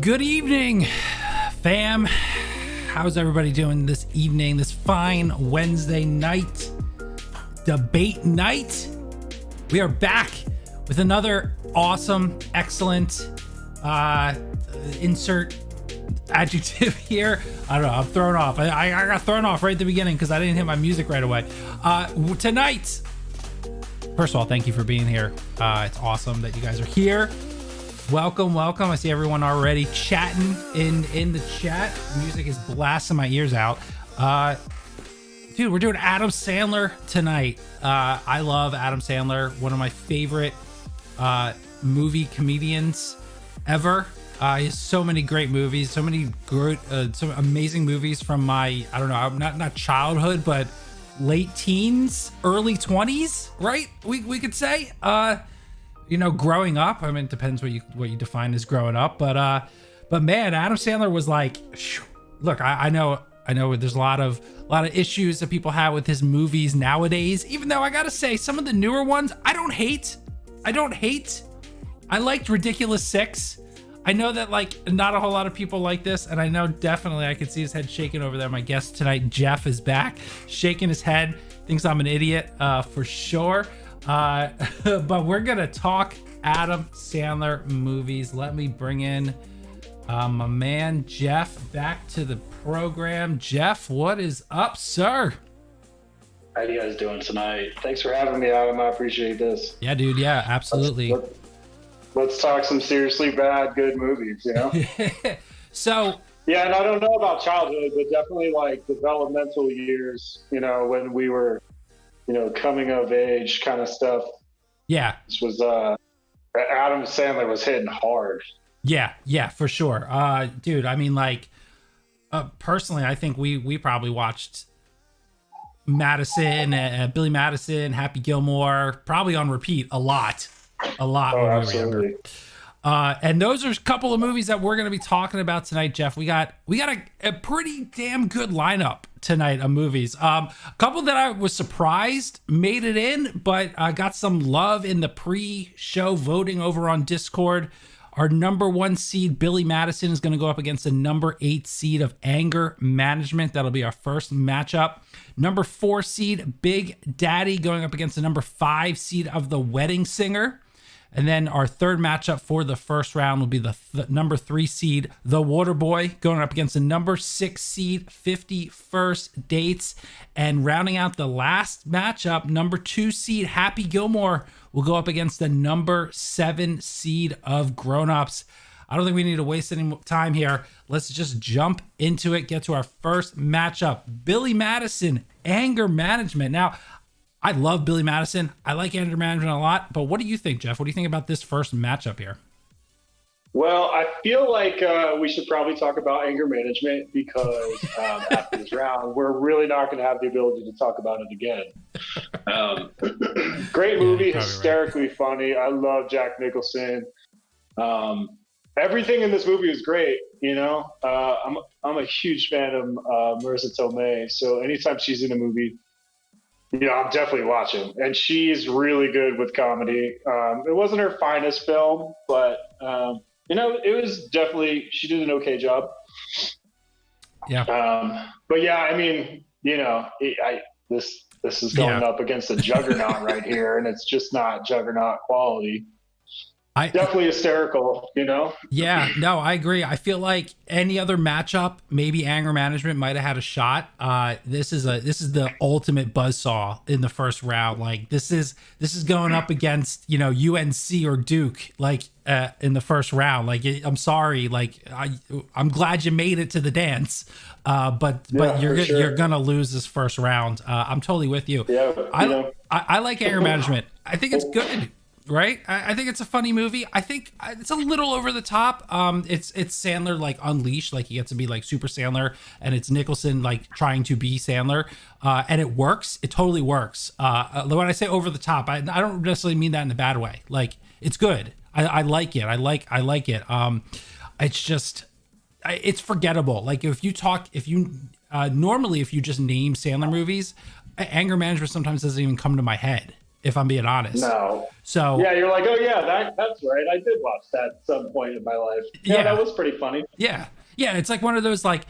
Good evening, fam. How's everybody doing this evening, this fine Wednesday night, debate night? We are back with another awesome, excellent, insert adjective here. I don't know, I'm thrown off. I got thrown off right at the beginning because I didn't hit my music right away. Tonight, first of all, thank you for being here. It's awesome that you guys are here. Welcome. I see everyone already chatting in the chat. Music is blasting my ears out. Dude, we're doing Adam Sandler tonight. I love Adam Sandler, one of my favorite movie comedians ever. He has so many great movies, so many good, some amazing movies from my, I don't know, not childhood, but late teens, early 20s, right? We could say. Growing up. I mean, it depends what you define as growing up, but man, Adam Sandler was like, look, I know there's a lot of issues that people have with his movies nowadays, even though I gotta say some of the newer ones I don't hate. I liked Ridiculous Six. I know that like not a whole lot of people like this, and I know definitely I could see his head shaking over there. My guest tonight, Jeff, is back, shaking his head, thinks I'm an idiot for sure. But we're gonna talk Adam Sandler movies. Let me bring in my man Jeff back to the program. Jeff, what is up, sir? How you guys doing tonight? Thanks for having me, Adam. I appreciate this. Yeah, dude. Yeah, absolutely. Let's talk some seriously bad, good movies, you know? So, yeah, and I don't know about childhood, but definitely like developmental years, when we were, coming of age kind of stuff. Yeah. This was, Adam Sandler was hitting hard. Yeah, for sure. Dude, I mean, like, personally, I think we probably watched Madison, Billy Madison, Happy Gilmore, probably on repeat a lot. Oh, absolutely. And those are a couple of movies that we're going to be talking about tonight, Jeff. We got a pretty damn good lineup tonight of movies. A couple that I was surprised made it in, but got some love in the pre-show voting over on Discord. Our number 1 seed, Billy Madison, is going to go up against the number 8 seed of Anger Management. That'll be our first matchup. Number 4 seed, Big Daddy, going up against the number 5 seed of The Wedding Singer. And then our third matchup for the first round will be the number 3 seed, The Waterboy, going up against the number 6 seed, 50 First Dates. And rounding out the last matchup, number 2 seed, Happy Gilmore, will go up against the number 7 seed of Grown Ups. I don't think we need to waste any time here. Let's just jump into it, get to our first matchup. Billy Madison, Anger Management. Now, I love Billy Madison. I like Anger Management a lot, but what do you think, Jeff? What do you think about this first matchup here? Well, I feel like we should probably talk about Anger Management because after this round, we're really not going to have the ability to talk about it again. Great movie, hysterically funny. I love Jack Nicholson. Everything in this movie is great. I'm a huge fan of Marissa Tomei, so anytime she's in a movie, I'm definitely watching. And she's really good with comedy. It wasn't her finest film, but it was definitely, she did an okay job. Yeah. But yeah, I mean, this is going up against a juggernaut right here, and it's just not juggernaut quality. Definitely hysterical, Yeah, no, I agree. I feel like any other matchup, maybe Anger Management might have had a shot. This is the ultimate buzzsaw in the first round. Like this is going up against UNC or Duke, like in the first round. Like I'm sorry, like I'm glad you made it to the dance, but you're gonna lose this first round. I'm totally with you. Yeah, I like Anger Management. I think it's good. Right? I think it's a funny movie. I think it's a little over the top. It's Sandler like unleashed, like he gets to be like super Sandler, and it's Nicholson like trying to be Sandler, and it works. It totally works. When I say over the top, I don't necessarily mean that in a bad way. Like it's good. I like it. I like it. It's just it's forgettable. Like normally if you just name Sandler movies, Anger Management sometimes doesn't even come to my head. if I'm being honest. No. So yeah, you're like, oh yeah, that's right. I did watch that at some point in my life. Yeah, that was pretty funny. Yeah. Yeah. It's like one of those like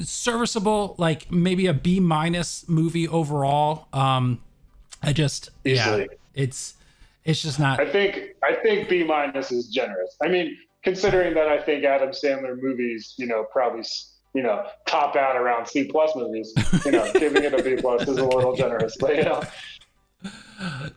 serviceable, like maybe a B- movie overall. I just, Easily. yeah, it's just not. I think B- is generous. I mean, considering that I think Adam Sandler movies, probably, top out around C+ movies, giving it a B+ is a little generous, but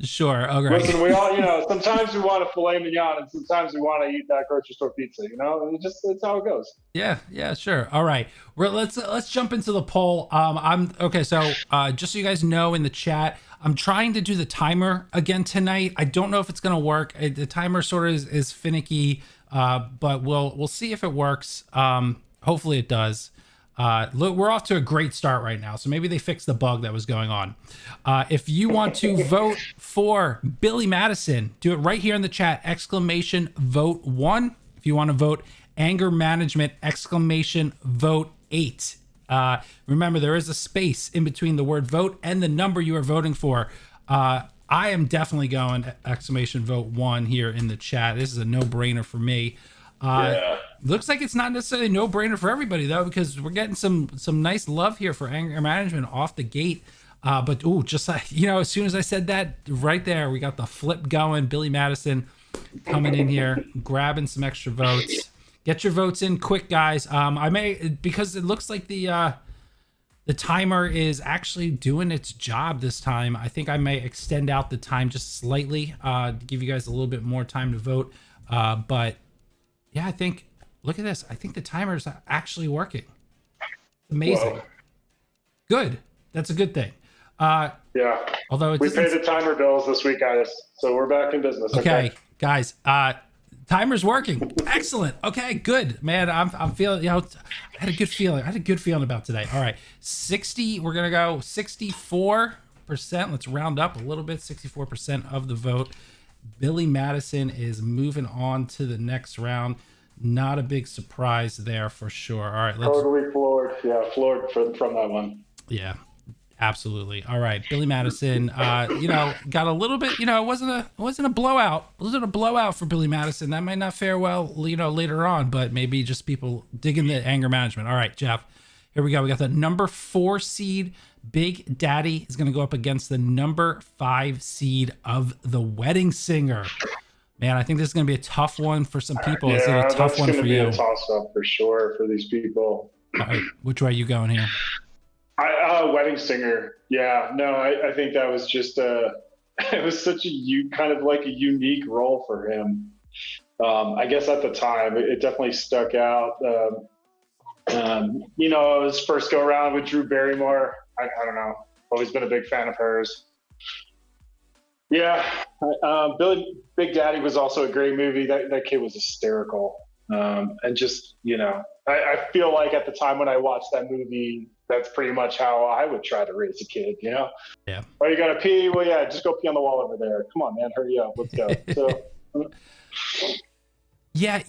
Sure. Okay. Listen, we all, sometimes we want a filet mignon and sometimes we want to eat that grocery store pizza, it's how it goes. Yeah, sure. All right. Let's jump into the poll. I'm okay. So, just so you guys know in the chat, I'm trying to do the timer again tonight. I don't know if it's going to work. The timer sort of is finicky, but we'll see if it works. Hopefully it does. Look, we're off to a great start right now, so maybe they fixed the bug that was going on. If you want to vote for Billy Madison, do it right here in the chat, !vote 1. If you want to vote anger management, !vote 8. Remember, there is a space in between the word vote and the number you are voting for. I am definitely going !vote 1 here in the chat. This is a no-brainer for me. Looks like it's not necessarily a no-brainer for everybody though, because we're getting some nice love here for anger management off the gate. But just like, as soon as I said that, right there we got the flip going. Billy Madison coming in here, grabbing some extra votes. Get your votes in quick, guys. I may, because it looks like the timer is actually doing its job this time. I think I may extend out the time just slightly to give you guys a little bit more time to vote. But yeah, I think, look at this. I think the timer is actually working. Amazing. Whoa. Good. That's a good thing. Yeah. Although we paid the timer bills this week, guys. So we're back in business. Okay, guys. Timer's working. Excellent. Okay, good. Man, I'm feeling, I had a good feeling about today. All right. 60, we're going to go 64%. Let's round up a little bit. 64% of the vote. Billy Madison is moving on to the next round. Not a big surprise there for sure. All right, let's totally floored. Yeah, floored from that one. Yeah, absolutely. All right, Billy Madison. Got a little bit. It wasn't a blowout. It wasn't a blowout for Billy Madison. That might not fare well, later on. But maybe just people digging the anger management. All right, Jeff. Here we go. We got the number 4 seed. Big Daddy is going to go up against the number 5 seed of The Wedding Singer. Man, I think this is going to be a tough one for some people. Yeah, it's a tough one for you. It's going to be a toss-up for sure for these people. All right, which way are you going here? Wedding Singer. Yeah, no, I think that was just it was such a kind of like a unique role for him. I guess at the time, it definitely stuck out. His first go around with Drew Barrymore. I don't know. Always been a big fan of hers. Yeah. Big Daddy was also a great movie. That kid was hysterical. And just, I feel like at the time when I watched that movie, that's pretty much how I would try to raise a kid, Yeah. Oh, you got to pee? Well, yeah, just go pee on the wall over there. Come on, man. Hurry up. Let's go. So. Yeah,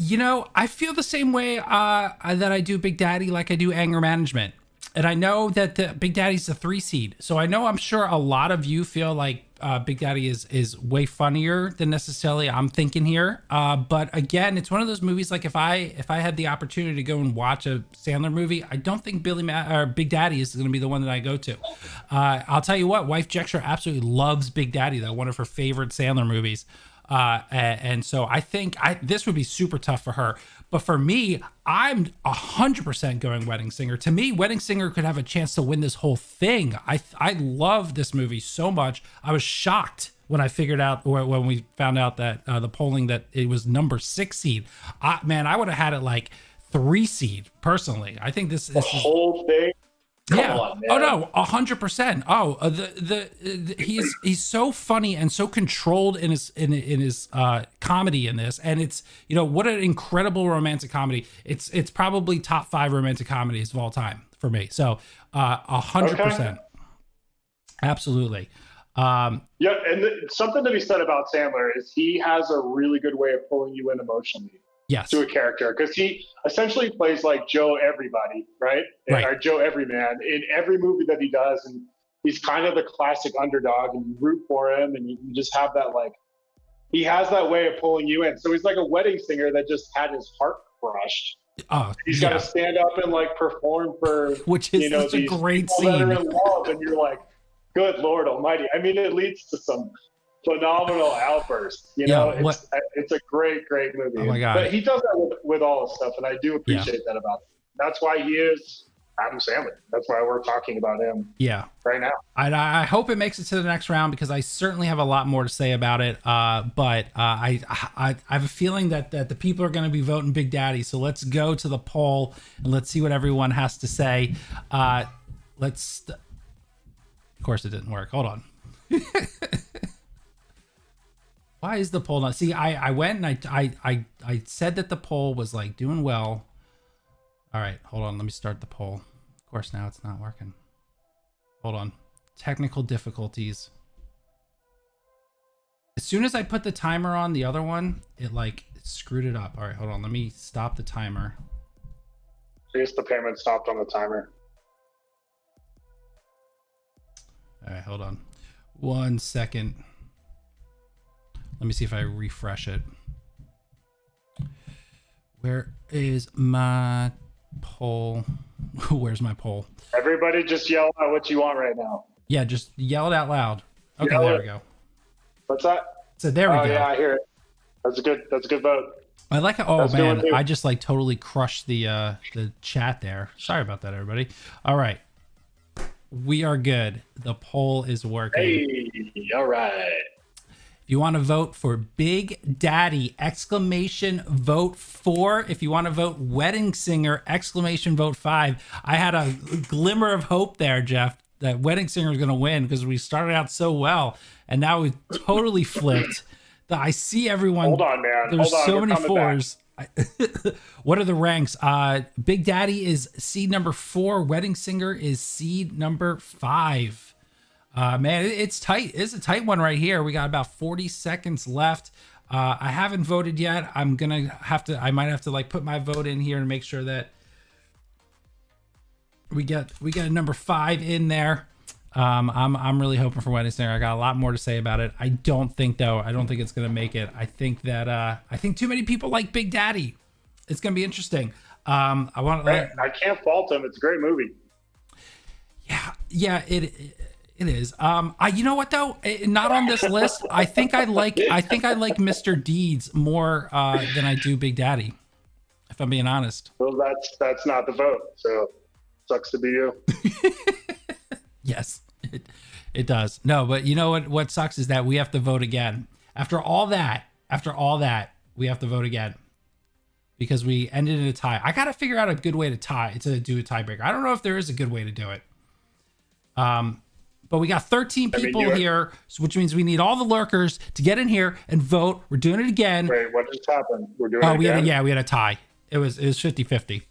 I feel the same way that I do Big Daddy, like I do anger management. And I know that the Big Daddy's a 3 seed. So I'm sure a lot of you feel like Big Daddy is way funnier than necessarily I'm thinking here. But again, it's one of those movies, like if I had the opportunity to go and watch a Sandler movie, I don't think Big Daddy is going to be the one that I go to. I'll tell you what, wife Jextra absolutely loves Big Daddy, though, one of her favorite Sandler movies. And so I think this would be super tough for her. But for me, I'm 100% going Wedding Singer. To me, Wedding Singer could have a chance to win this whole thing. I love this movie so much. I was shocked when I figured out, or when we found out that the polling that it was number 6 seed. I would have had it like 3 seed personally. I think this whole thing. Come on, man. Oh no, 100%. Oh, he's so funny and so controlled in his comedy in this, and it's what an incredible romantic comedy. It's probably top 5 romantic comedies of all time for me. So 100%, absolutely. Yeah, and something to be said about Sandler is he has a really good way of pulling you in emotionally. Yes. To a character, because he essentially plays like Joe Everybody, right? Or Joe Everyman in every movie that he does, and he's kind of the classic underdog, and you root for him, and you just have that like he has that way of pulling you in. So he's like a wedding singer that just had his heart crushed. Oh, he's got to stand up and like perform for which is such a great scene. That are in love, and you're like, good Lord Almighty. I mean, it leads to some phenomenal outbursts. You know, it's a great movie. Oh my God! But he does that with all his stuff, and I do appreciate that about him. That's why he is Adam Sandler. That's why we're talking about him. Yeah, right now. I hope it makes it to the next round because I certainly have a lot more to say about it. But I have a feeling that the people are going to be voting Big Daddy. So let's go to the poll and let's see what everyone has to say. Of course, it didn't work. Hold on. Why is the poll not? See, I went and I said that the poll was like doing well. All right, hold on. Let me start the poll. Of course, now it's not working. Hold on. Technical difficulties. As soon as I put the timer on the other one, it screwed it up. All right, hold on. Let me stop the timer. I guess the payment stopped on the timer. All right, hold on. 1 second. Let me see if I refresh it. Where is my poll? Where's my poll? Everybody just yell out what you want right now. Yeah, just yell it out loud. Okay, there we go. What's that? So there we go. Yeah, I hear it. That's a good vote. I like it. Oh man, I just totally crushed the chat there. Sorry about that, everybody. All right. We are good. The poll is working. Hey, all right. If you want to vote for Big Daddy, vote 4. If you want to vote Wedding Singer, vote 5. I had a glimmer of hope there, Jeff, that Wedding Singer is going to win because we started out so well, and now we totally flipped. I see everyone. Hold on, man. There's so many 4s. What are the ranks? Big Daddy is seed number 4. Wedding Singer is seed number 5. Man, it's tight. It's a tight one right here. We got about 40 seconds left. I haven't voted yet. I might have to put my vote in here and make sure that we get a number 5 in there. I'm really hoping for Wedding Singer. I got a lot more to say about it. I don't think it's gonna make it. I think too many people like Big Daddy. It's gonna be interesting. I can't fault him. It's a great movie. Yeah, it is. You know what though? Not on this list. I think I like Mr. Deeds more than I do Big Daddy. If I'm being honest. Well, that's not the vote. So sucks to be you. Yes, it does. No, but you know what sucks is that we have to vote again. After all that, we have to vote again. Because we ended in a tie. I gotta figure out a good way to do a tiebreaker. I don't know if there is a good way to do it. But we got 13 people here, which means we need all the lurkers to get in here and vote. We're doing it again. Wait, what just happened? We're doing it again? We had a tie. It was 50-50.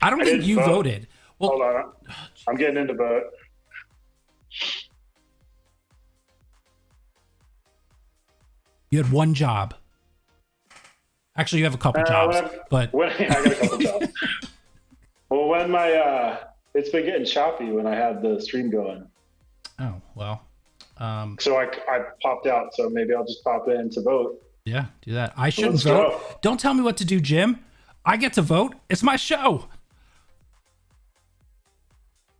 I don't think you voted. Well, hold on. I'm getting into vote. You had one job. Actually, you have a couple jobs. I got a couple jobs. Well, when it's been getting choppy when I had the stream going. Oh, well. So I popped out, so maybe I'll just pop in to vote. Yeah, do that. I shouldn't vote. Go. Don't tell me what to do, Jim. I get to vote. It's my show.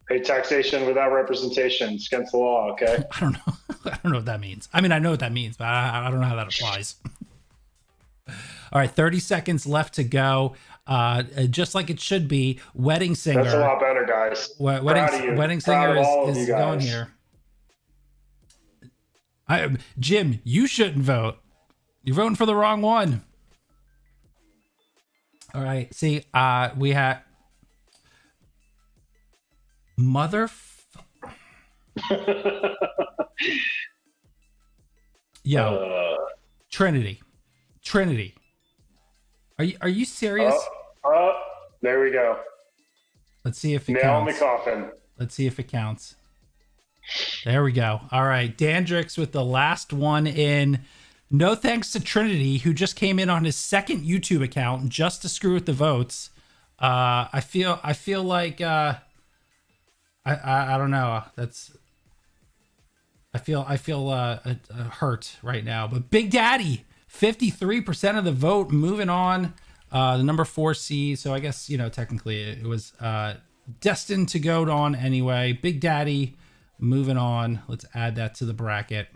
Hey, taxation without representation. It's against the law, okay? I don't know. I don't know what that means. I mean, I know what that means, but I don't know how that applies. All right, 30 seconds left to go. Just like it should be, Wedding Singer. That's a lot better, guys. Wedding Singer is going here. Jim, you shouldn't vote. You're voting for the wrong one. All right, see, we had Trinity. Are you serious? There we go. Let's see if it counts. Nail in the coffin. Let's see if it counts. There we go. All right, Dandrix with the last one in. No thanks to Trinity, who just came in on his second YouTube account just to screw with the votes. I feel like I don't know. I feel hurt right now. But Big Daddy, 53% of the vote, moving on. The number 4 seed. So I guess, technically it was destined to go on anyway. Big Daddy, moving on. Let's add that to the bracket.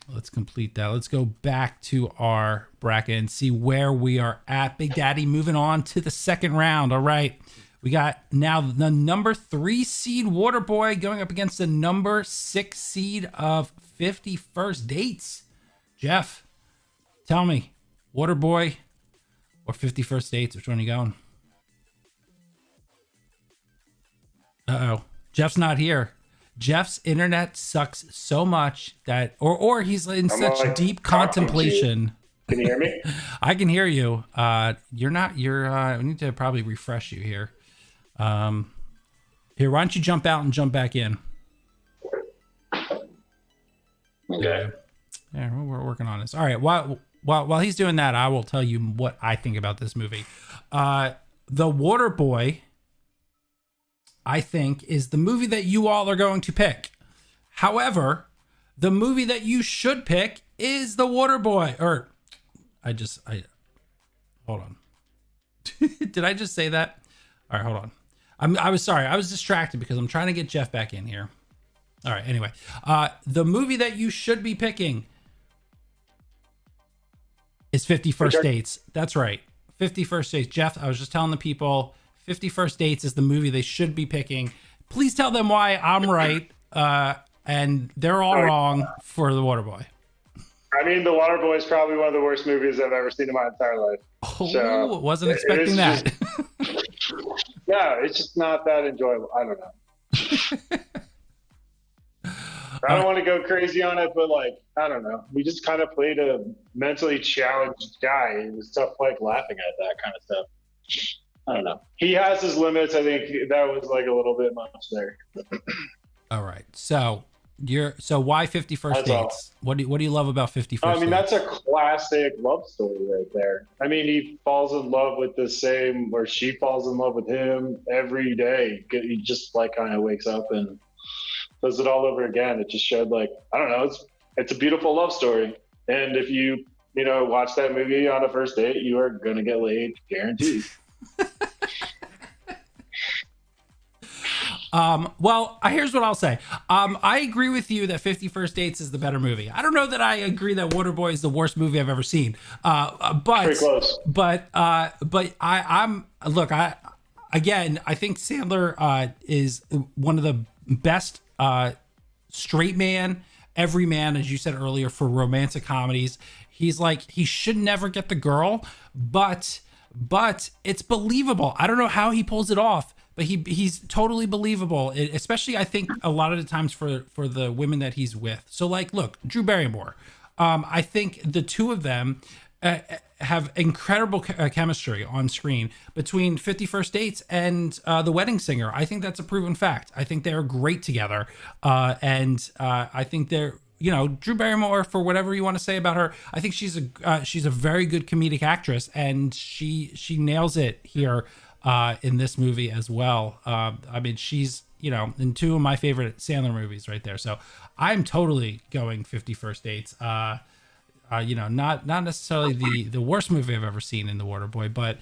Let's complete that. Let's go back to our bracket and see where we are at. Big Daddy moving on to the second round. All right. We got now the number 3 seed Waterboy going up against the number 6 seed of 50 First Dates. Jeff, tell me, Waterboy or 50 First Dates? Which one are you going? Uh-oh. Jeff's not here. Jeff's internet sucks so much that, or he's in such deep contemplation. Can you hear me? I can hear you. You're not. We need to probably refresh you here. Here, why don't you jump out and jump back in? Okay. Yeah, we're working on this. All right. While he's doing that, I will tell you what I think about this movie. The Waterboy, I think, is the movie that you all are going to pick. However, the movie that you should pick is The Waterboy. Or, hold on. Did I just say that? All right, hold on. I was sorry. I was distracted because I'm trying to get Jeff back in here. All right, anyway. The movie that you should be picking is 50 First Dates. That's right. 50 First Dates. Jeff, I was just telling the people 50 First Dates is the movie they should be picking. Please tell them why I'm right and they're all wrong for The Waterboy. I mean, The Waterboy is probably one of the worst movies I've ever seen in my entire life. Oh, so wasn't expecting that. Yeah, it's just not that enjoyable. I don't know. I don't want to go crazy on it, but I don't know. We just kind of played a mentally challenged guy. It was tough, laughing at that kind of stuff. I don't know. He has his limits. I think that was a little bit much there. All right. So why 50 First Dates? What do you love about 50 First Dates? I mean, that's a classic love story right there. I mean, he falls in love with she falls in love with him every day. He just kind of wakes up and does it all over again. It just showed I don't know. It's a beautiful love story. And if you watch that movie on a first date, you are gonna get laid, guaranteed. Well, here's what I'll say. I agree with you that 50 First Dates is the better movie. I don't know that I agree that Waterboy is the worst movie I've ever seen. But pretty close. But I think Sandler is one of the best straight man, every man, as you said earlier, for romantic comedies. He's he should never get the girl, but it's believable. I don't know how he pulls it off, but he's totally believable, especially I think a lot of the times for the women that he's with. So look, Drew Barrymore. I think the two of them have incredible chemistry on screen between 50 First Dates and The Wedding Singer. I think that's a proven fact. I think they're great together. And I think they're, Drew Barrymore, for whatever you want to say about her, I think she's a very good comedic actress, and she nails it here in this movie as well. I mean, she's, in two of my favorite Sandler movies right there. So I'm totally going 50 First Dates. Not necessarily the worst movie I've ever seen in The Waterboy, but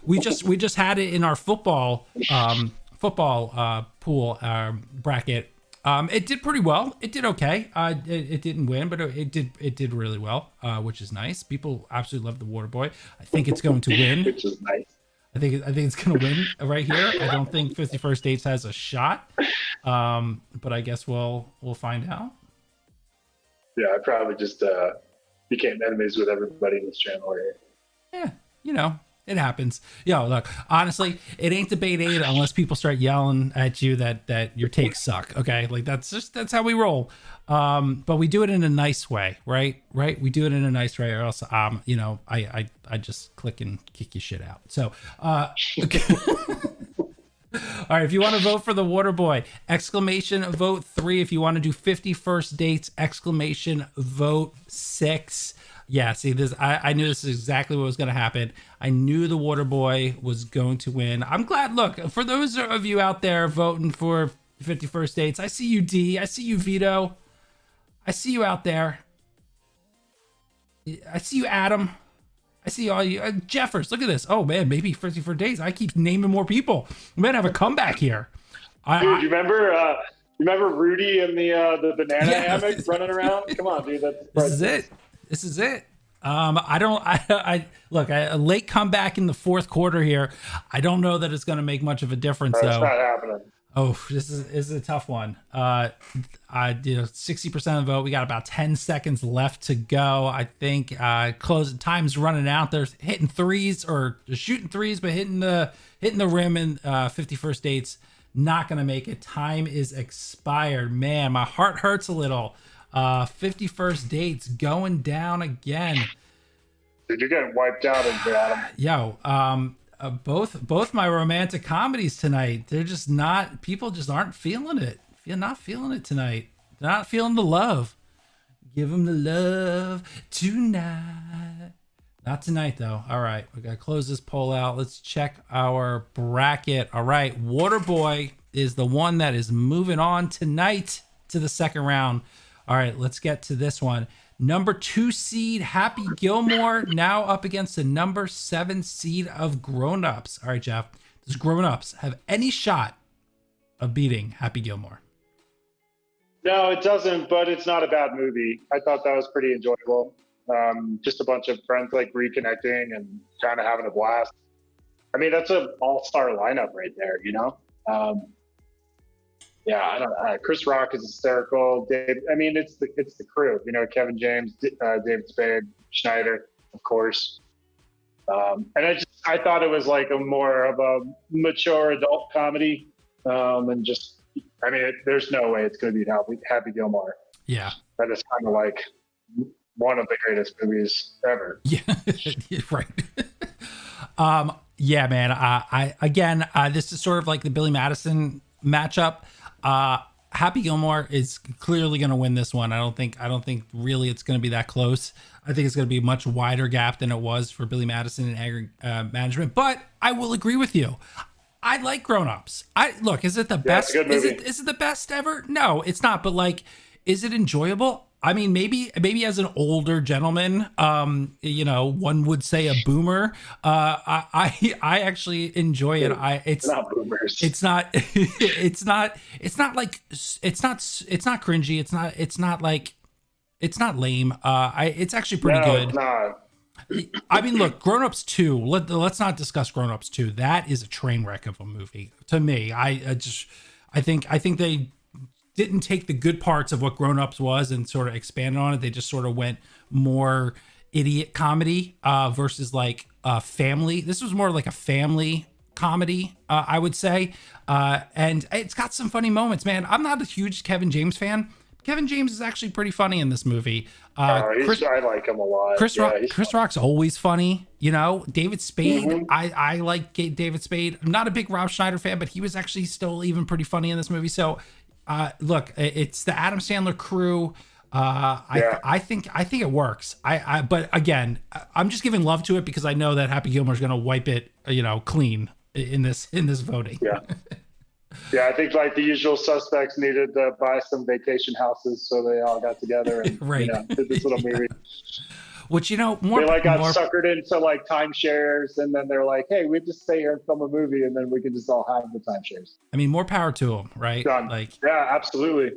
we just had it in our football pool bracket. It did pretty well. It did okay. It didn't win, but it did really well, which is nice. People absolutely love The Waterboy. I think it's going to win. Which is nice. I think it's going to win right here. I don't think 50 First Dates has a shot, but I guess we'll find out. Yeah, I probably just became enemies with everybody in this channel here. Yeah, it happens. Look, honestly, it ain't debate 8 unless people start yelling at you that your takes suck. Okay, that's how we roll. But we do it in a nice way, right? We do it in a nice way, or else I just click and kick your shit out. So okay. All right, if you want to vote for The Waterboy, exclamation vote 3. If you want to do 50 First Dates, exclamation vote 6. Yeah, see this. I knew this is exactly what was going to happen. I knew The Waterboy was going to win. I'm glad. Look, for those of you out there voting for 51st Dates. I see you, D. I see you, Vito. I see you out there. I see you, Adam. I see all you. Jeffers, look at this. Oh, man, maybe 54 Days. I keep naming more people. We might have a comeback here. Dude, you remember Rudy and the banana hammock running around? Come on, dude. This is it. I look, a late comeback in the fourth quarter here. I don't know that it's going to make much of a difference, though. It's not happening. Oh, this is a tough one. 60% of the vote. We got about 10 seconds left to go. I think time's running out. They're hitting threes or shooting threes, but hitting the rim in 51st Dates. Not gonna make it. Time is expired. Man, my heart hurts a little. 51st Dates going down again. Dude, you're getting wiped out in here, Adam. Yo, both my romantic comedies tonight, they're just not, people just aren't feeling it. You're not feeling it tonight. They're not feeling the love. Give them the love tonight. Not tonight, though. All right, we gotta close this poll out. Let's check our bracket. All right, Waterboy is the one that is moving on tonight to the second round. All right, let's get to this one. Number 2 seed Happy Gilmore now up against the number 7 seed of Grown Ups. All right, Jeff, does Grown Ups have any shot of beating Happy Gilmore? No, it doesn't, but it's not a bad movie. I thought that was pretty enjoyable. Just a bunch of friends like reconnecting and kind of having a blast. I mean, that's an all-star lineup right there, you know? Yeah, I don't know. Chris Rock is hysterical. It's the crew, you know, Kevin James, David Spade, Schneider, of course. And I thought it was like a more of a mature adult comedy. There's no way it's going to beat Happy Gilmore. Yeah. That is kind of like one of the greatest movies ever. Yeah, right. Yeah, man. This is sort of like the Billy Madison matchup. Happy Gilmore is clearly going to win this one. I don't think really it's going to be that close. I think it's going to be a much wider gap than it was for Billy Madison and management. But I will agree with you. I like Grown Ups. Is it the best? It's a good movie. Is it the best ever? No, it's not. But like, is it enjoyable? I mean, maybe as an older gentleman, one would say a boomer. I actually enjoy it. It's not boomers. It's not cringy. It's not lame. It's actually pretty good. It's not. I mean, look, Grown Ups 2. Let's not discuss Grown Ups 2. That is a train wreck of a movie to me. I think they didn't take the good parts of what Grown Ups was and sort of expanded on it. They just sort of went more idiot comedy versus like family. This was more like a family comedy, I would say. And it's got some funny moments, man. I'm not a huge Kevin James fan. Kevin James is actually pretty funny in this movie. I like him a lot. Chris Rock's always funny, you know. David Spade, I like David Spade. I'm not a big Rob Schneider fan, but he was actually still even pretty funny in this movie. So, look, it's the Adam Sandler crew. I think it works. But again, I'm just giving love to it because I know that Happy Gilmore's going to wipe it, clean in this voting. Yeah. Yeah, I think like the usual suspects needed to buy some vacation houses, so they all got together and right. Did this little movie. Which they got suckered into like timeshares, and then they're like, "Hey, we just stay here and film a movie, and then we can just all have the timeshares." I mean, more power to them, right? Done. Yeah, absolutely.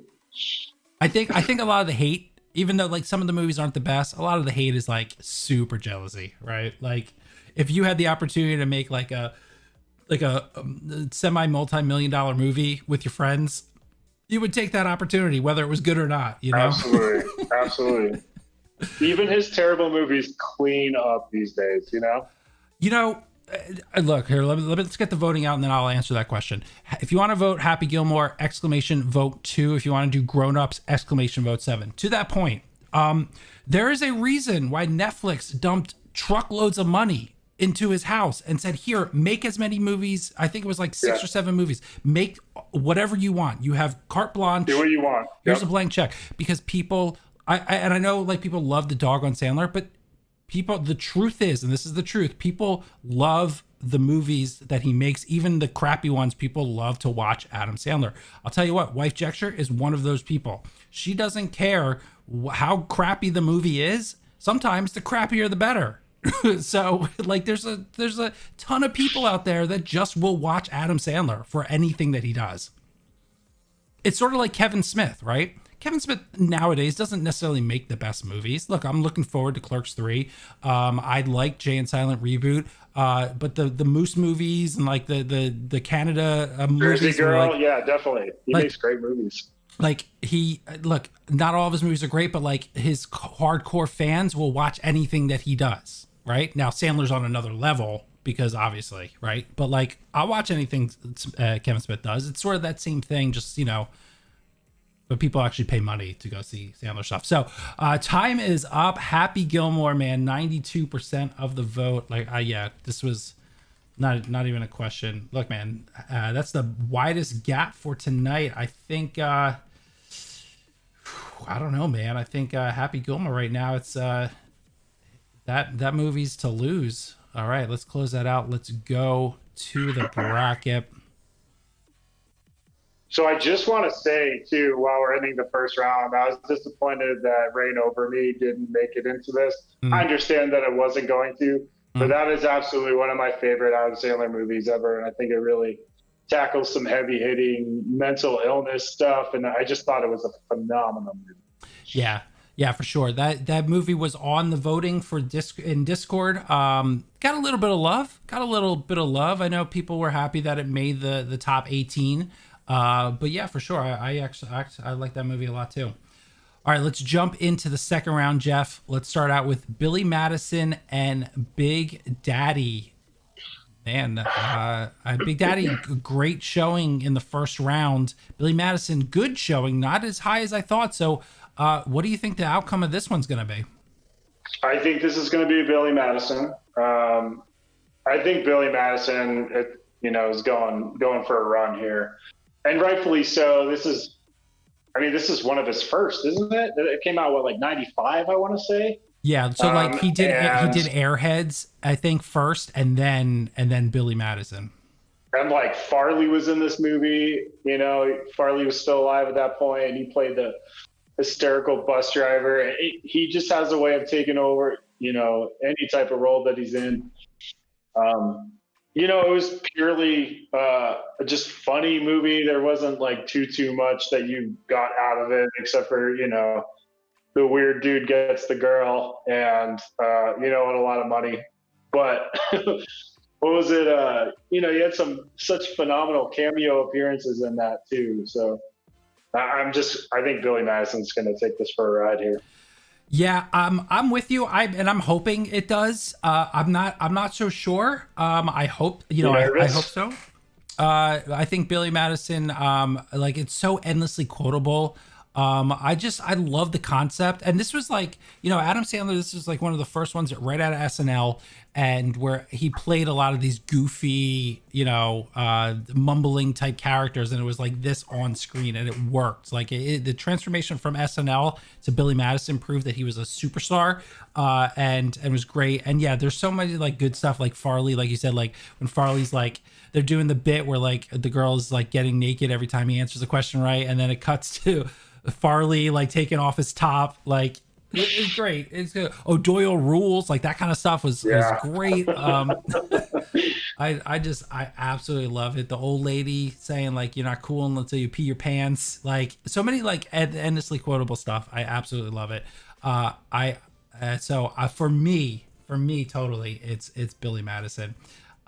I think a lot of the hate, even though like some of the movies aren't the best, a lot of the hate is like super jealousy, right? Like if you had the opportunity to make like a semi-multi-million-dollar movie with your friends, you would take that opportunity, whether it was good or not, you know? Absolutely. Even his terrible movies clean up these days, you know? Look here, let's get the voting out and then I'll answer that question. If you want to vote Happy Gilmore, vote 2. If you want to do Grown Ups, vote 7. To that point, there is a reason why Netflix dumped truckloads of money into his house and said, here, make as many movies. I think it was like 6 or 7 movies. Make whatever you want. You have carte blanche. Do what you want. Here's a blank check. Because people, I know like people love the dog on Sandler, but the truth is, and this is the truth, people love the movies that he makes, even the crappy ones. People love to watch Adam Sandler. I'll tell you what, Fanjecture is one of those people. She doesn't care how crappy the movie is. Sometimes the crappier the better. So like there's a ton of people out there that just will watch Adam Sandler for anything that he does. It's sort of like Kevin Smith, right? Kevin Smith nowadays doesn't necessarily make the best movies. Look, I'm looking forward to Clerks 3. I like Jay and Silent Reboot, but the Moose movies and like the Canada movies. Jersey Girl, like, yeah, definitely. He makes great movies. Like look, not all of his movies are great, but like his hardcore fans will watch anything that he does, right? Now Sandler's on another level because obviously, right? But like I'll watch anything Kevin Smith does. It's sort of that same thing, just, you know, but people actually pay money to go see Sandler stuff. So time is up. Happy Gilmore, man, 92% of the vote. Like, yeah, this was not even a question. Look, man, that's the widest gap for tonight. I think, I don't know, man. I think Happy Gilmore right now, it's that movie's to lose. All right, let's close that out. Let's go to the bracket. So I just want to say, too, while we're ending the first round, I was disappointed that Reign Over Me didn't make it into this. I understand that it wasn't going to, but that is absolutely one of my favorite Adam Sandler movies ever, and I think it really tackles some heavy-hitting mental illness stuff, and I just thought it was a phenomenal movie. Yeah, for sure. That movie was on the voting for in Discord. Got a little bit of love. I know people were happy that it made the top 18. But yeah, for sure. I actually like that movie a lot too. All right, let's jump into the second round, Jeff. Let's start out with Billy Madison and Big Daddy. Man, Big Daddy, great showing in the first round. Billy Madison, good showing, not as high as I thought. So, what do you think the outcome of this one's going to be? I think this is going to be Billy Madison. I think Billy Madison, is going for a run here. And rightfully so. This is one of his first, isn't it? It came out, 95, I want to say? Yeah, so he did Airheads, I think, first, and then Billy Madison. And Farley was in this movie. Farley was still alive at that point, and he played the hysterical bus driver. He just has a way of taking over, any type of role that he's in. It was purely just funny movie. There wasn't too much that you got out of it, except for, the weird dude gets the girl and, and a lot of money. But what was it? He had such phenomenal cameo appearances in that too. So I think Billy Madison's going to take this for a ride here. Yeah, I'm with you. I'm hoping it does. I'm not so sure. I hope, I hope so. I think Billy Madison, it's so endlessly quotable. I love the concept. And this was Adam Sandler, this is one of the first ones right out of SNL, and where he played a lot of these goofy, mumbling type characters. And it was this on screen, and it worked. The transformation from SNL to Billy Madison proved that he was a superstar, and was great. And yeah, there's so many good stuff, like Farley, like you said, when Farley's they're doing the bit where the girl's getting naked every time he answers a question right. And then it cuts to Farley taking off his top, it's great. It's good. Oh, Doyle rules, that kind of stuff was great. I absolutely love it. The old lady saying you're not cool until you pee your pants, so many endlessly quotable stuff. I absolutely love it. For me totally it's Billy Madison.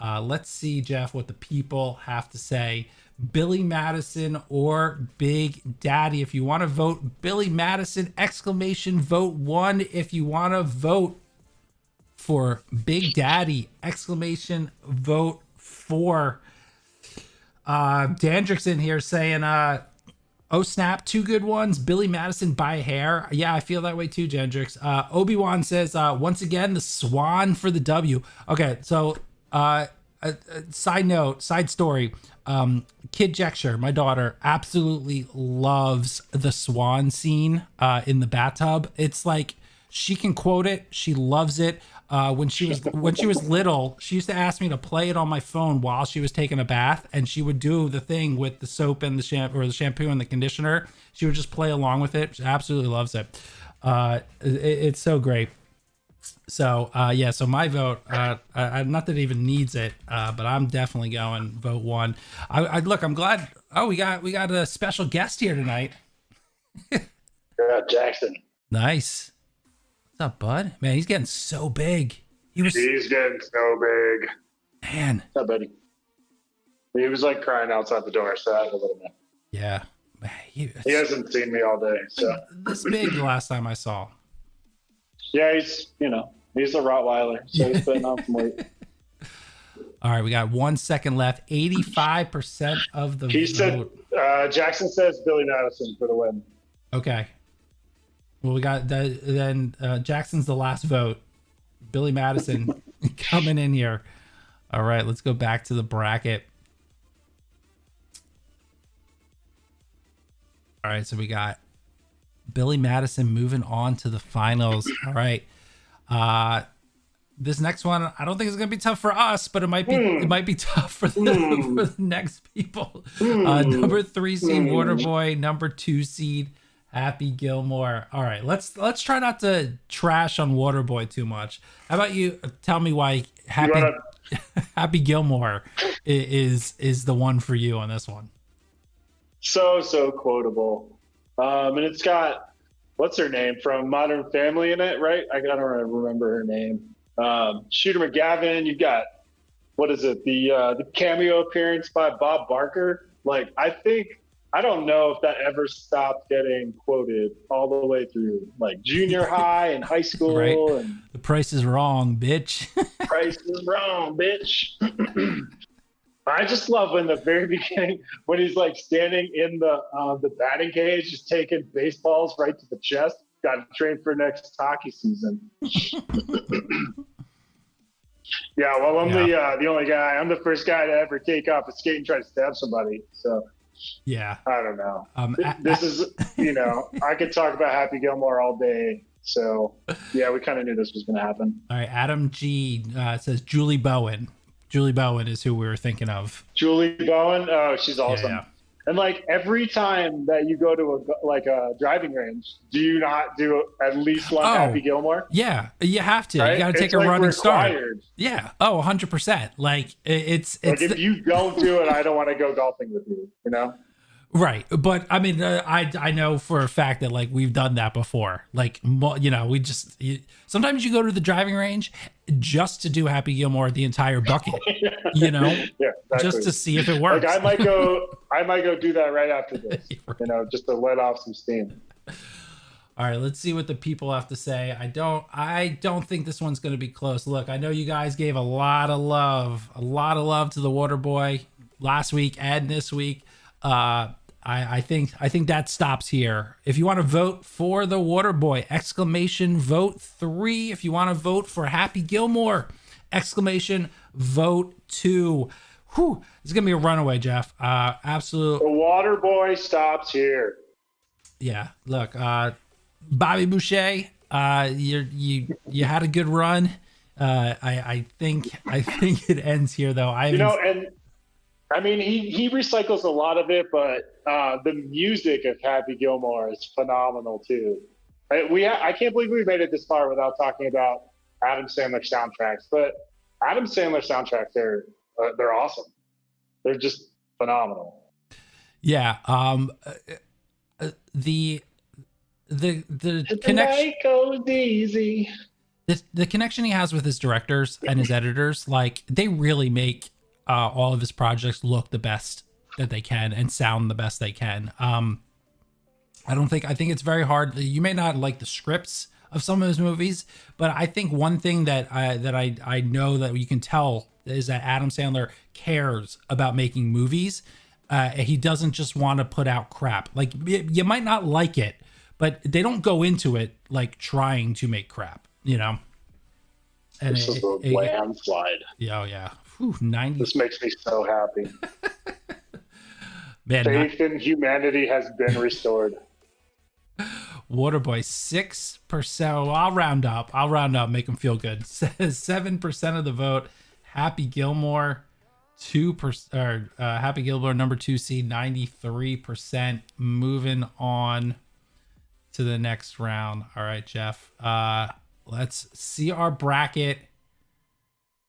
Let's see, Jeff, what the people have to say. Billy Madison or Big Daddy? If you want to vote Billy Madison, exclamation vote 1. If you want to vote for Big Daddy, exclamation vote 4. Dandrick's in here saying, oh snap, 2 good ones. Billy Madison by a hair. Yeah, I feel that way too, Gendrix. Obi-Wan says, once again, the Swan for the W. Okay, so side story. Fanjecture, my daughter, absolutely loves the swan scene in the bathtub. It's she can quote it. She loves it. when she was little, she used to ask me to play it on my phone while she was taking a bath, and she would do the thing with the soap and the shampoo and the conditioner. She would just play along with it. She absolutely loves it. It's so great. So yeah, so my vote, not that it even needs it, but I'm definitely going vote 1. I look, I'm glad. Oh, we got a special guest here tonight. Yeah, Jackson. Nice. What's up, bud? Man, he's getting so big. He's getting so big. Man. What's up, buddy? He was like crying outside the door, so I had to let him in. Yeah. Man, he hasn't seen me all day, so. This big the last time I saw. Yeah, he's a Rottweiler, so he's putting on some weight. All right, we got 1 second left. 85% of the vote. Jackson says Billy Madison for the win. Okay. Well, we got that. Then Jackson's the last vote. Billy Madison coming in here. All right, let's go back to the bracket. All right, so we got Billy Madison moving on to the finals. All right. This next one, I don't think it's gonna be tough for us, but it might be tough for the next people. Number 3 seed Waterboy, number 2 seed Happy Gilmore. All right, let's try not to trash on Waterboy too much. How about you tell me why Happy Gilmore is the one for you on this one? So quotable, and it's got what's her name from Modern Family in it, right? I don't remember her name. Shooter McGavin. You've got what is it? The cameo appearance by Bob Barker. Like I don't know if that ever stopped getting quoted all the way through like junior high and high school. Right. And the price is wrong, bitch. Price is wrong, bitch. I just love when the very beginning when he's like standing in the batting cage, just taking baseballs right to the chest. Got to train for next hockey season. Yeah, well, I'm the only guy. I'm the first guy to ever take off a skate and try to stab somebody. So. Yeah, I don't know. This is, I could talk about Happy Gilmore all day. So, yeah, we kind of knew this was going to happen. All right, Adam G says Julie Bowen. Julie Bowen is who we were thinking of. Julie Bowen? Oh, she's awesome. Yeah. And, like, every time that you go to a driving range, do you not do at least one Happy Gilmore? Yeah, you have to. Right? You got to take a running start. Yeah. Oh, 100%. Like, it's if you don't do it, I don't want to go golfing with you, Right. But I mean, I know for a fact that like we've done that before. Like, we just sometimes you go to the driving range just to do Happy Gilmore the entire bucket, yeah, exactly. Just to see if it works. Like I might go do that right after this, just to let off some steam. All right, let's see what the people have to say. I don't think this one's going to be close. Look, I know you guys gave a lot of love to the Waterboy last week and this week. I think that stops here. If you want to vote for the Waterboy, vote 3. If you want to vote for Happy Gilmore, vote 2. Whew, it's gonna be a runaway, Jeff. Absolute. The Waterboy stops here. Yeah. Look, Bobby Boucher, you had a good run. I think it ends here though. I mean, he recycles a lot of it, but the music of Happy Gilmore is phenomenal too. I can't believe we made it this far without talking about Adam Sandler soundtracks. But Adam Sandler soundtracks they're awesome. They're just phenomenal. Yeah. The connection goes easy. The connection he has with his directors and his editors, like they really make all of his projects look the best that they can and sound the best they can. I think it's very hard. You may not like the scripts of some of his movies, but I think one thing that I know that you can tell is that Adam Sandler cares about making movies. He doesn't just want to put out crap. Like you might not like it, but they don't go into it like trying to make crap, And this is a landslide. Yeah, yeah. Whew, 90. This makes me so happy. Man, faith in humanity has been restored. Waterboy 6%. Well, I'll round up. Make them feel good. 7% of the vote. Happy Gilmore 2%. Or Happy Gilmore number 2 seed 93%. Moving on to the next round. All right, Jeff. Let's see our bracket.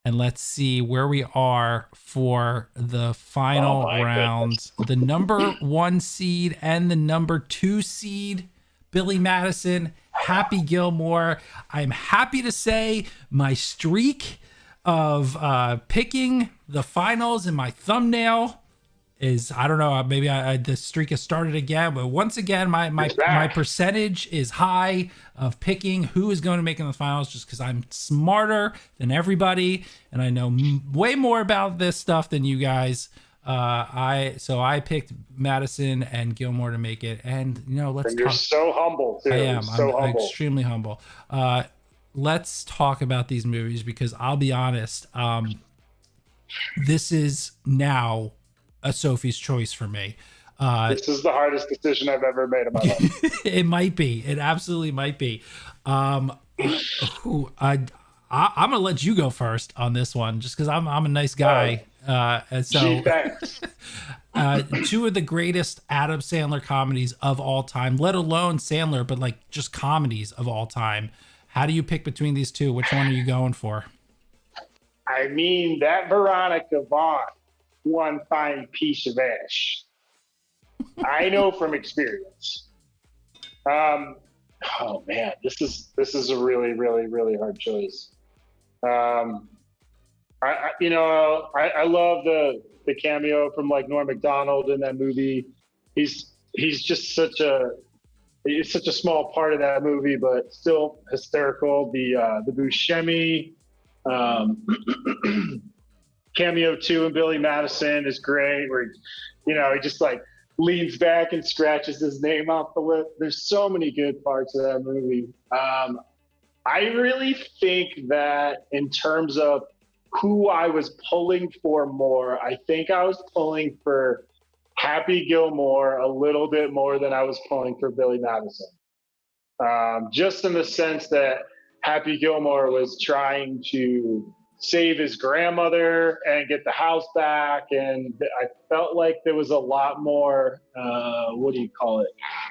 And let's see where we are for the final round. The number 1 seed and the number 2 seed, Billy Madison, Happy Gilmore. I'm happy to say my streak of picking the finals in my thumbnail is, I don't know, maybe the streak has started again, but once again, my percentage is high of picking who is going to make in the finals, just because I'm smarter than everybody and I know way more about this stuff than you guys. So I picked Madison and Gilmore to make it, and let's. And you're so humble too. I am. I'm humble. Extremely humble. Let's talk about these movies, because I'll be honest. This is now a Sophie's choice for me. This is the hardest decision I've ever made in my life. It might be. It absolutely might be. I'm gonna let you go first on this one, just because I'm a nice guy. And so, two of the greatest Adam Sandler comedies of all time, let alone Sandler, but like just comedies of all time. How do you pick between these two? Which one are you going for? I mean, that Veronica Vaughn, one fine piece of ash. I know from experience. Oh man, this is a really, really, really hard choice. I love the cameo from like Norm Macdonald in that movie. He's just such a small part of that movie, but still hysterical. The Buscemi cameo too, and Billy Madison is great, where he just like leans back and scratches his name off the lip. There's so many good parts of that movie. I really think that in terms of who I was pulling for more, I think I was pulling for Happy Gilmore a little bit more than I was pulling for Billy Madison. Just in the sense that Happy Gilmore was trying to save his grandmother and get the house back, and I felt like there was a lot more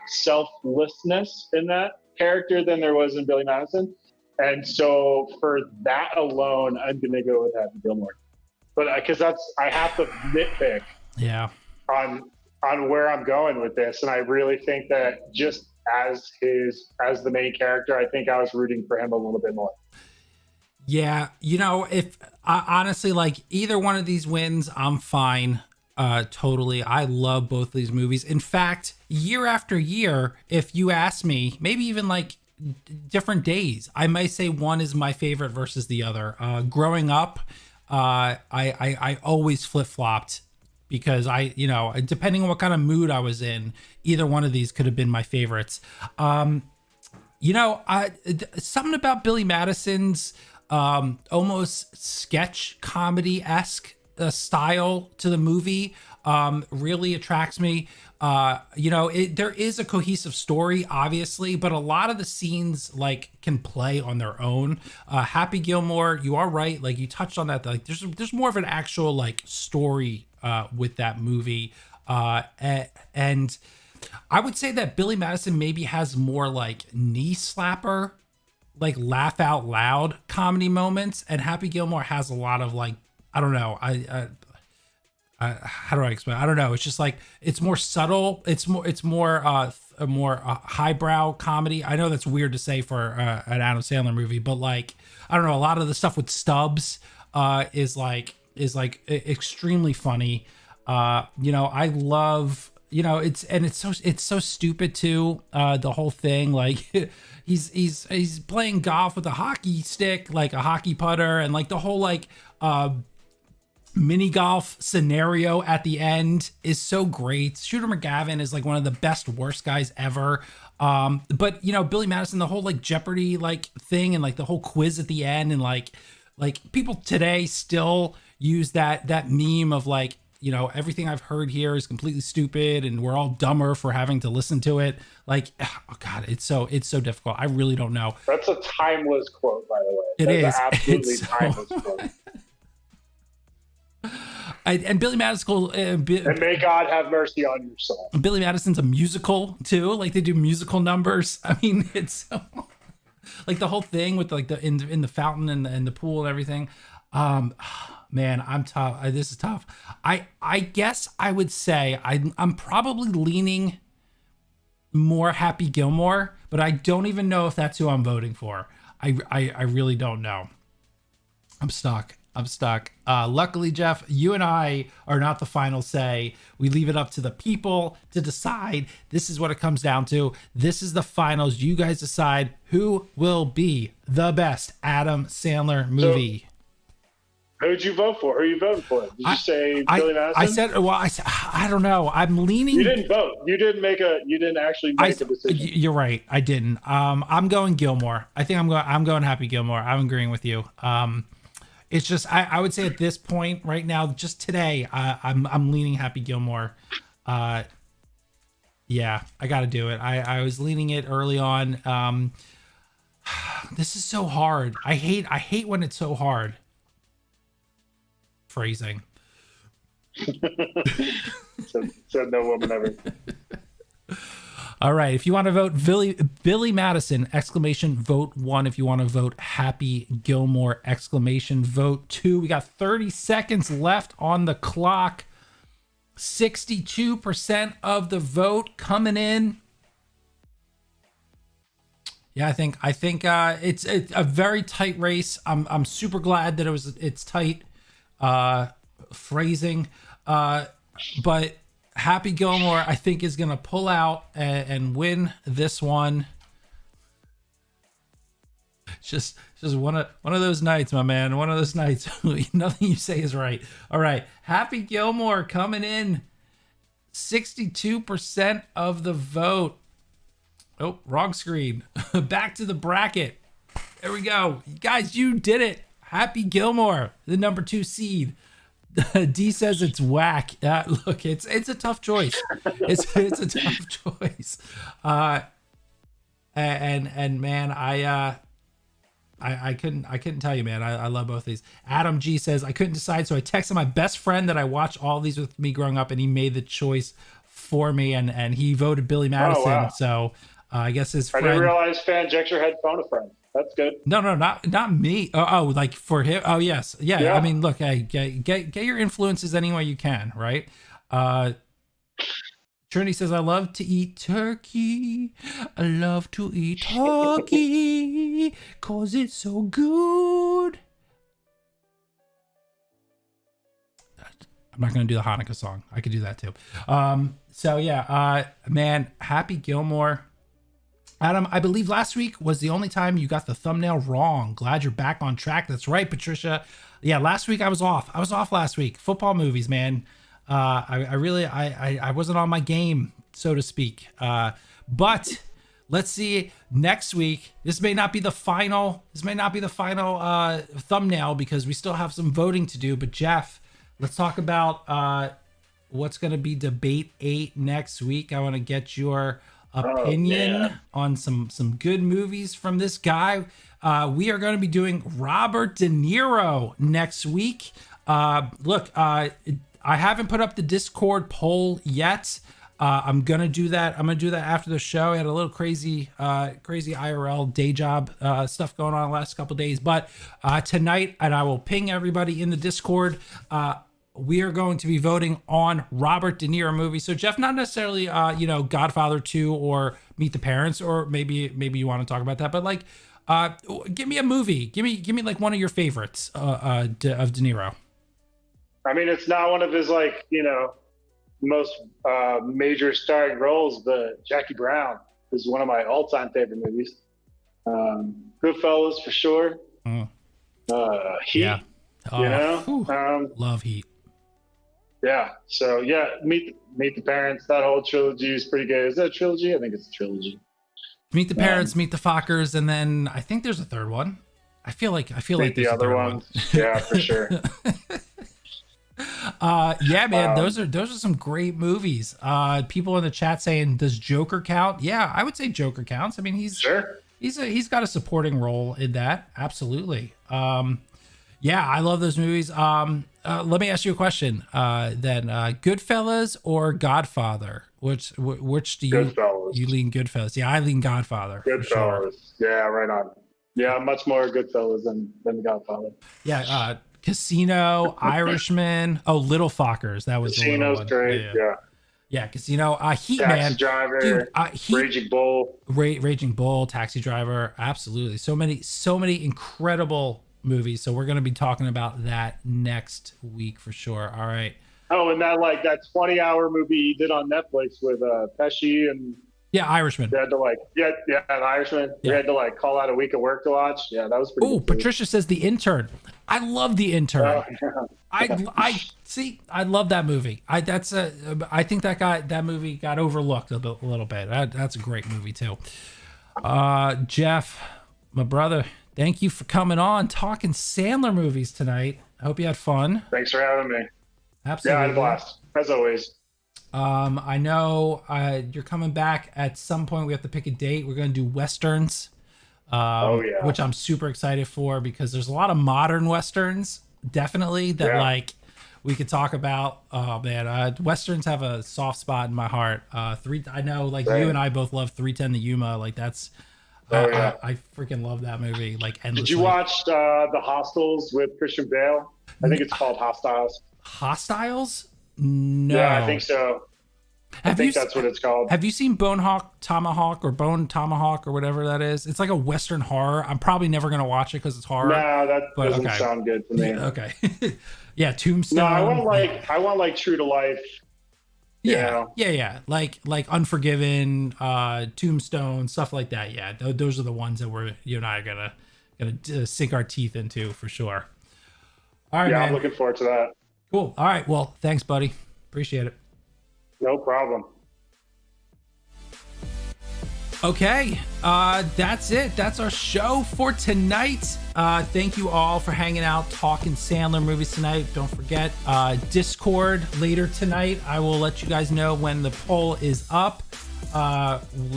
selflessness in that character than there was in Billy Madison. And so for that alone, I'm gonna go with Happy Gilmore, but because I have to nitpick on where I'm going with this, and I really think that just as the main character, I think I was rooting for him a little bit more. Yeah, if honestly, like either one of these wins, I'm fine. Totally. I love both of these movies. In fact, year after year, if you ask me, maybe even like different days, I might say one is my favorite versus the other. Growing up, I always flip-flopped, because depending on what kind of mood I was in, either one of these could have been my favorites. Something about Billy Madison's almost sketch comedy-esque style to the movie really attracts me. There is a cohesive story, obviously, but a lot of the scenes like can play on their own. Happy Gilmore, you are right, like you touched on that, like there's more of an actual like story with that movie, and I would say that Billy Madison maybe has more like knee slapper, like laugh out loud comedy moments, and Happy Gilmore has a lot of like, I don't know, how do I explain? I don't know. It's just like, it's more subtle. It's more a more highbrow comedy. I know that's weird to say for an Adam Sandler movie, but like, I don't know. A lot of the stuff with Stubbs is extremely funny. I love, it's so stupid too. The whole thing, like he's playing golf with a hockey stick, like a hockey putter, and like the whole like mini golf scenario at the end is so great. Shooter McGavin is like one of the best worst guys ever. But Billy Madison, the whole like Jeopardy like thing, and like the whole quiz at the end, and like people today still use that meme of like, you know, everything I've heard here is completely stupid and we're all dumber for having to listen to it. Like, oh God, it's so difficult. I really don't know. That's a timeless quote, by the way. That's an absolutely timeless quote. And Billy Madison, and may God have mercy on your soul. Billy Madison's a musical too. Like they do musical numbers. I mean, it's so, like the whole thing with like the in the fountain and the pool and everything. Man, I'm tough. This is tough. I guess I would say I'm probably leaning more Happy Gilmore, but I don't even know if that's who I'm voting for. I really don't know. I'm stuck. Luckily, Jeff, you and I are not the final say. We leave it up to the people to decide. This is what it comes down to. This is the finals. You guys decide who will be the best Adam Sandler movie. So, who'd you vote for? Who are you voting for? Did you say Billy Madison? I don't know. I'm leaning. You didn't vote. You didn't actually make a decision. You're right. I didn't. I'm going Gilmore. I think I'm going Happy Gilmore. I'm agreeing with you. It's just I would say at this point right now, just today, I'm leaning Happy Gilmore. Yeah, I got to do it. I was leaning it early on. This is so hard. I hate when it's so hard. Phrasing. Said no woman ever. All right. If you want to vote Billy Madison, exclamation, vote 1. If you want to vote Happy Gilmore, exclamation, vote 2. We got 30 seconds left on the clock. 62% of the vote coming in. Yeah, I think it's a very tight race. I'm super glad that it's tight. Phrasing. But Happy Gilmore, I think, is going to pull out and win this one. Just one of those nights, my man. One of those nights. Nothing you say is right. All right. Happy Gilmore coming in. 62% of the vote. Oh, wrong screen. Back to the bracket. There we go. Guys, you did it. Happy Gilmore, the number 2 seed. D says it's whack. Look, it's a tough choice. It's a tough choice. And man, I couldn't tell you, man. I love both these. Adam G says I couldn't decide, so I texted my best friend that I watched all these with me growing up, and he made the choice for me, and he voted Billy Madison. Oh, wow. So I guess his friend. I didn't realize Fanjecture had phone a friend. That's good. No, not me. Oh, like for him. Oh, yes. Yeah. I mean, look, hey, get your influences any way you can, right? Trinity says, I love to eat turkey. I love to eat turkey 'cause it's so good. I'm not going to do the Hanukkah song. I could do that too. So yeah, man, Happy Gilmore. Adam, I believe last week was the only time you got the thumbnail wrong. Glad you're back on track. That's right, Patricia. Yeah, last week I was off. I was off last week. Football movies, man. I wasn't on my game, so to speak. But let's see next week. This may not be the final. Thumbnail because we still have some voting to do. But Jeff, let's talk about what's going to be debate 8 next week. I want to get your opinion on some good movies from this guy. We are going to be doing Robert De Niro next week. Look, I haven't put up the Discord poll yet. I'm gonna do that. I'm gonna do that after the show. I had a little crazy IRL day job stuff going on the last couple days, but tonight, and I will ping everybody in the Discord. We are going to be voting on Robert De Niro movies. So Jeff, not necessarily, Godfather 2 or Meet the Parents, or maybe you want to talk about that, but like, give me a movie. Give me like one of your favorites of De Niro. I mean, it's not one of his most major starring roles, but Jackie Brown is one of my all-time favorite movies. Goodfellas for sure. Heat. Yeah. Love Heat. Yeah. So yeah, Meet the Parents. That whole trilogy is pretty good. Is that a trilogy? I think it's a trilogy. Meet the Parents, Meet the Fockers, and then I think there's a third one. I feel like the other one. Yeah, for sure. Yeah, man, those are some great movies. People in the chat saying, does Joker count? Yeah, I would say Joker counts. I mean, Sure. he's got a supporting role in that. Absolutely. Yeah, I love those movies. Let me ask you a question. Then Goodfellas or Godfather? Which do Goodfellas. you lean Goodfellas? Yeah, I lean Godfather. For sure. Goodfellas. Yeah, right on. Yeah, much more Goodfellas than The Godfather. Yeah, Casino, Irishman. Oh, Little Fockers. That was Casino's the little one. great. Yeah. Yeah, Casino. Heat Taxi Man. Driver. Dude, Heat, Raging Bull. Raging Bull, Taxi Driver. Absolutely. So many incredible movies. So we're going to be talking about that next week for sure. All right. Oh, and that 20-hour movie he did on Netflix with Pesci and Irishman. they had to an Irishman. Yeah. We had to call out a week of work to watch. Yeah, that was pretty. Oh, good too. Patricia says The Intern. I love The Intern. Oh, yeah. I see. I love that movie. I think that movie got overlooked a little bit. That's a great movie too. Jeff, my brother, thank you for coming on, talking Sandler movies tonight. I hope you had fun. Thanks for having me. Absolutely. Yeah, I had a blast as always. I know you're coming back at some point. We have to pick a date. We're going to do Westerns. Which I'm super excited for because there's a lot of modern Westerns, definitely, that we could talk about. Oh man, Westerns have a soft spot in my heart. I know Same. you and I both love 310 to Yuma. Like that's, I freaking love that movie. Like endlessly. Did you watch The Hostiles with Christian Bale? I think it's called Hostiles. Hostiles? No. Yeah, I think so. I think that's what it's called. Have you seen Bone Tomahawk or whatever that is? It's like a Western horror. I'm probably never gonna watch it because it's horror. No, that doesn't sound good to me. Okay. Yeah, Tombstone. No, I want True to Life. Yeah, like Unforgiven, Tombstone, stuff like that. Yeah, those are the ones that you and I are gonna sink our teeth into for sure. All right, yeah, man. I'm looking forward to that. Cool. All right. Well, thanks, buddy. Appreciate it. No problem. Okay, that's it. That's our show for tonight. Thank you all for hanging out, talking Sandler movies tonight. Don't forget, Discord later tonight. I will let you guys know when the poll is up.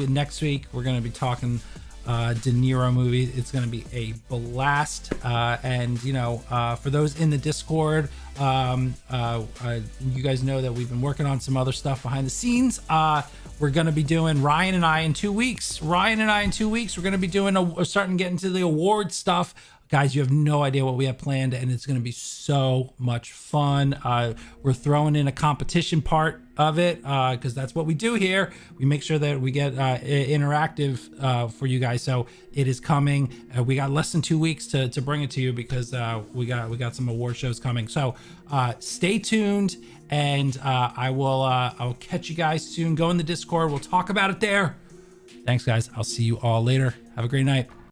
Next week, we're going to be talking De Niro movie. It's going to be a blast. And, for those in the Discord, you guys know that we've been working on some other stuff behind the scenes. We're going to be doing Ryan and I in 2 weeks. We're going to be doing starting to get into the award stuff. Guys, you have no idea what we have planned, and it's going to be so much fun. We're throwing in a competition part of it because that's what we do here. We make sure that we get interactive for you guys. So it is coming. We got less than 2 weeks to bring it to you because we got some award shows coming. So stay tuned, and I will catch you guys soon. Go in the Discord. We'll talk about it there. Thanks, guys. I'll see you all later. Have a great night.